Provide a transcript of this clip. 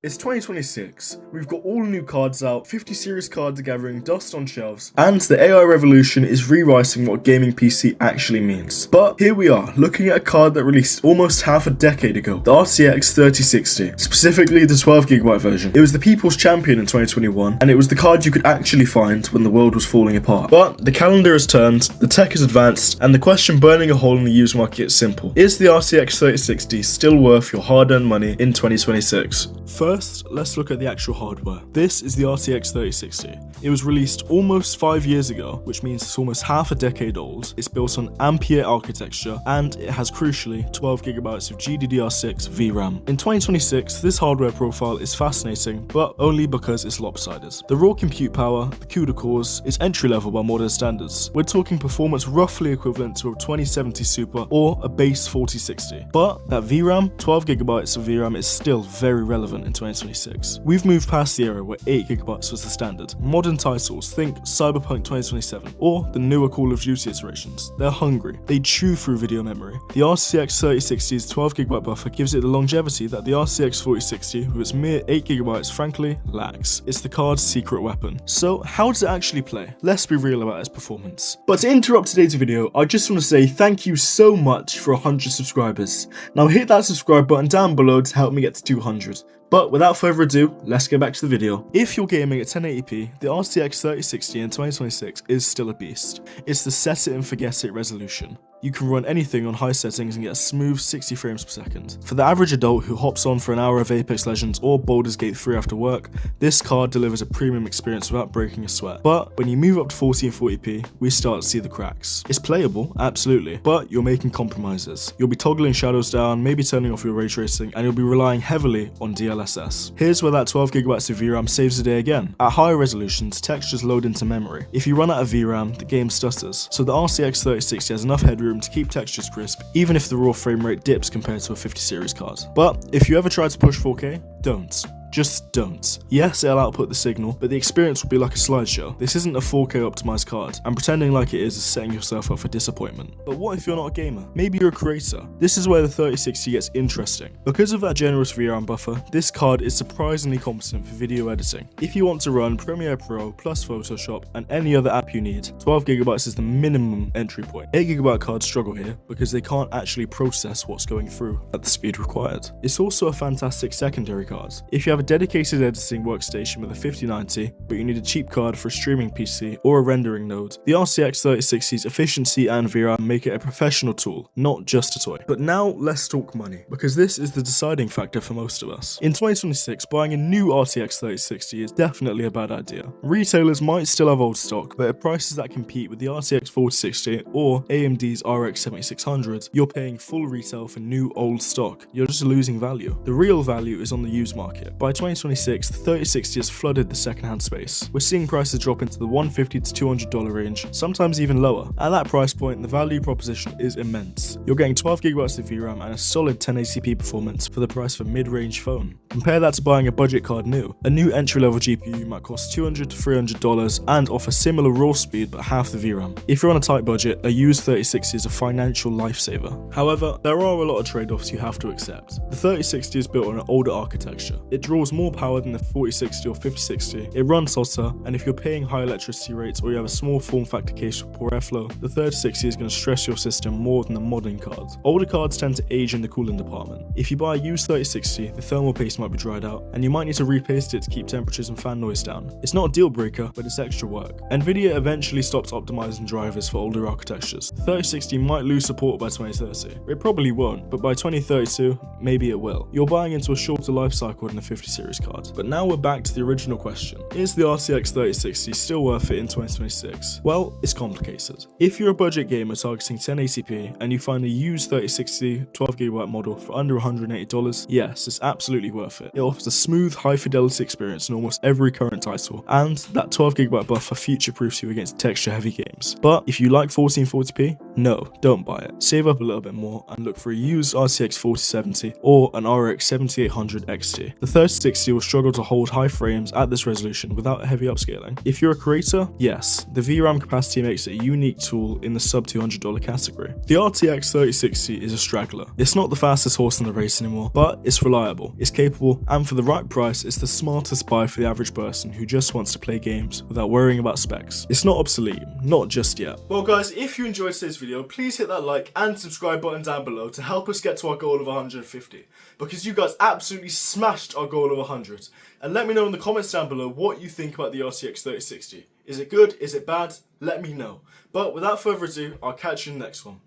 It's 2026, we've got all new cards out, 50 series cards are gathering dust on shelves, and the AI revolution is rewriting what gaming PC actually means. But here we are, looking at a card that released almost half a decade ago, the RTX 3060, specifically the 12GB version. It was the people's champion in 2021, and it was the card you could actually find when the world was falling apart. But the calendar has turned, the tech has advanced, and the question burning a hole in the used market is simple. Is the RTX 3060 still worth your hard-earned money in 2026? First, let's look at the actual hardware. This is the RTX 3060. It was released almost 5 years ago, which means it's almost half a decade old. It's built on Ampere architecture, and it has crucially 12GB of GDDR6 VRAM. In 2026, this hardware profile is fascinating, but only because it's lopsided. The raw compute power, the CUDA cores, is entry level by modern standards. We're talking performance roughly equivalent to a 2070 Super or a base 4060. But that VRAM, 12GB of VRAM, is still very relevant in 2026. We've moved past the era where 8GB was the standard. Modern titles, think Cyberpunk 2027 or the newer Call of Duty iterations. They're hungry. They chew through video memory. The RTX 3060's 12GB buffer gives it the longevity that the RTX 4060 with its mere 8GB frankly lacks. It's the card's secret weapon. So how does it actually play? Let's be real about its performance. But to interrupt today's video, I just want to say thank you so much for 100 subscribers. Now hit that subscribe button down below to help me get to 200. But without further ado, let's get back to the video. If you're gaming at 1080p, the RTX 3060 in 2026 is still a beast. It's the set it and forget it resolution. You can run anything on high settings and get a smooth 60 frames per second. For the average adult who hops on for an hour of Apex Legends or Baldur's Gate 3 after work, this card delivers a premium experience without breaking a sweat. But when you move up to 1440p, we start to see the cracks. It's playable, absolutely, but you're making compromises. You'll be toggling shadows down, maybe turning off your ray tracing, and you'll be relying heavily on DLSS. Here's where that 12GB of VRAM saves the day again. At higher resolutions, textures load into memory. If you run out of VRAM, the game stutters. So the RTX 3060 has enough headroom to keep textures crisp, even if the raw frame rate dips compared to a 50 series card. But if you ever try to push 4K, don't. Just don't. Yes, it'll output the signal, but the experience will be like a slideshow. This isn't a 4K optimized card, and pretending like it is setting yourself up for disappointment. But what if you're not a gamer? Maybe you're a creator. This is where the 3060 gets interesting. Because of that generous VRAM buffer, this card is surprisingly competent for video editing. If you want to run Premiere Pro plus Photoshop and any other app you need, 12GB is the minimum entry point. 8GB cards struggle here because they can't actually process what's going through at the speed required. It's also a fantastic secondary card. If you have a dedicated editing workstation with a 5090, but you need a cheap card for a streaming PC or a rendering node, the RTX 3060's efficiency and VRAM make it a professional tool, not just a toy. But now let's talk money, because this is the deciding factor for most of us. In 2026, buying a new RTX 3060 is definitely a bad idea. Retailers might still have old stock, but at prices that compete with the RTX 4060 or AMD's RX 7600, you're paying full retail for new old stock. You're just losing value. The real value is on the used market. By 2026, the 3060 has flooded the secondhand space. We're seeing prices drop into the $150 to $200 range, sometimes even lower. At that price point, the value proposition is immense. You're getting 12GB of VRAM and a solid 1080p performance for the price of a mid-range phone. Compare that to buying a budget card new. A new entry-level GPU might cost $200 to $300 and offer similar raw speed but half the VRAM. If you're on a tight budget, a used 3060 is a financial lifesaver. However, there are a lot of trade-offs you have to accept. The 3060 is built on an older architecture. It draws more power than the 4060 or 5060, it runs hotter, and if you're paying high electricity rates or you have a small form factor case with poor airflow, the 3060 is going to stress your system more than the modern card. Older cards tend to age in the cooling department. If you buy a used 3060, the thermal paste might be dried out, and you might need to repaste it to keep temperatures and fan noise down. It's not a deal breaker, but it's extra work. Nvidia eventually stopped optimizing drivers for older architectures. The 3060 might lose support by 2030. It probably won't, but by 2032, maybe it will. You're buying into a shorter life cycle than a 50 series card. But now we're back to the original question. Is the RTX 3060 still worth it in 2026? Well, it's complicated. If you're a budget gamer targeting 1080p and you find a used 3060 12GB model for under $180, yes, it's absolutely worth it. It offers a smooth, high-fidelity experience in almost every current title, and that 12GB buffer future-proofs you against texture-heavy games. But if you like 1440p, No, don't buy it. Save up a little bit more and look for a used RTX 4070 or an RX 7800 XT. The 3060 will struggle to hold high frames at this resolution without heavy upscaling. If you're a creator, yes, the VRAM capacity makes it a unique tool in the sub $200 category. The RTX 3060 is a straggler. It's not the fastest horse in the race anymore, but it's reliable, it's capable, and for the right price, it's the smartest buy for the average person who just wants to play games without worrying about specs. It's not obsolete, not just yet. Well guys, if you enjoyed today's video, please hit that like and subscribe button down below to help us get to our goal of 150, because you guys absolutely smashed our goal of 100. And let me know in the comments down below what you think about the RTX 3060. Is it good? Is it bad? Let me know. But without further ado, I'll catch you in the next one.